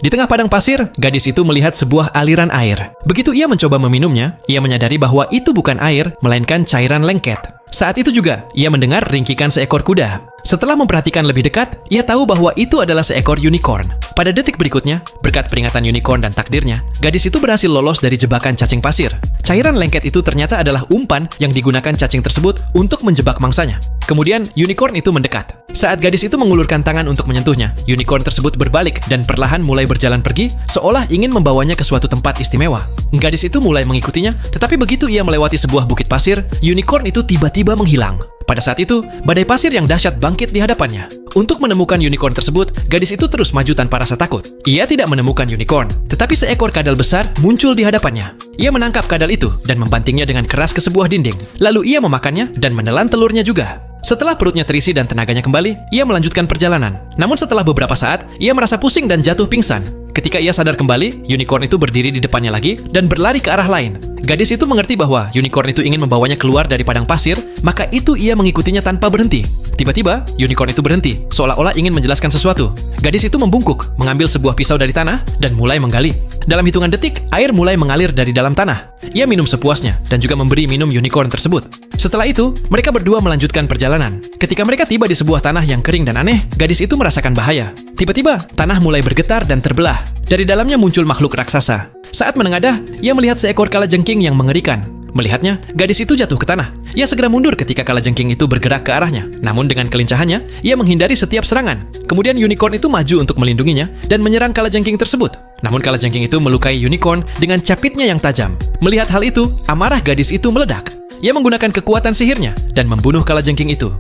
Di tengah padang pasir, gadis itu melihat sebuah aliran air. Begitu ia mencoba meminumnya, ia menyadari bahwa itu bukan air, melainkan cairan lengket. Saat itu juga, ia mendengar ringkikan seekor kuda. Setelah memperhatikan lebih dekat, ia tahu bahwa itu adalah seekor unicorn. Pada detik berikutnya, berkat peringatan unicorn dan takdirnya, gadis itu berhasil lolos dari jebakan cacing pasir. Cairan lengket itu ternyata adalah umpan yang digunakan cacing tersebut untuk menjebak mangsanya. Kemudian, unicorn itu mendekat. Saat gadis itu mengulurkan tangan untuk menyentuhnya, unicorn tersebut berbalik dan perlahan mulai berjalan pergi, seolah ingin membawanya ke suatu tempat istimewa. Gadis itu mulai mengikutinya, tetapi begitu ia melewati sebuah bukit pasir, unicorn itu tiba-tiba menghilang. Pada saat itu, badai pasir yang dahsyat bangkit di hadapannya. Untuk menemukan unicorn tersebut, gadis itu terus maju tanpa rasa takut. Ia tidak menemukan unicorn, tetapi seekor kadal besar muncul di hadapannya. Ia menangkap kadal itu dan membantingnya dengan keras ke sebuah dinding. Lalu ia memakannya dan menelan telurnya juga. Setelah perutnya terisi dan tenaganya kembali, ia melanjutkan perjalanan. Namun setelah beberapa saat, ia merasa pusing dan jatuh pingsan. Ketika ia sadar kembali, unicorn itu berdiri di depannya lagi dan berlari ke arah lain. Gadis itu mengerti bahwa unicorn itu ingin membawanya keluar dari padang pasir, maka itu ia mengikutinya tanpa berhenti. Tiba-tiba, unicorn itu berhenti, seolah-olah ingin menjelaskan sesuatu. Gadis itu membungkuk, mengambil sebuah pisau dari tanah, dan mulai menggali. Dalam hitungan detik, air mulai mengalir dari dalam tanah. Ia minum sepuasnya, dan juga memberi minum unicorn tersebut. Setelah itu, mereka berdua melanjutkan perjalanan. Ketika mereka tiba di sebuah tanah yang kering dan aneh, gadis itu merasakan bahaya. Tiba-tiba, tanah mulai bergetar dan terbelah. Dari dalamnya muncul makhluk raksasa. Saat menengadah, ia melihat seekor kalajengking yang mengerikan. Melihatnya, gadis itu jatuh ke tanah. Ia segera mundur ketika kalajengking itu bergerak ke arahnya. Namun dengan kelincahannya, ia menghindari setiap serangan. Kemudian unicorn itu maju untuk melindunginya dan menyerang kalajengking tersebut. Namun kalajengking itu melukai unicorn dengan capitnya yang tajam. Melihat hal itu, amarah gadis itu meledak. Ia menggunakan kekuatan sihirnya dan membunuh kalajengking itu.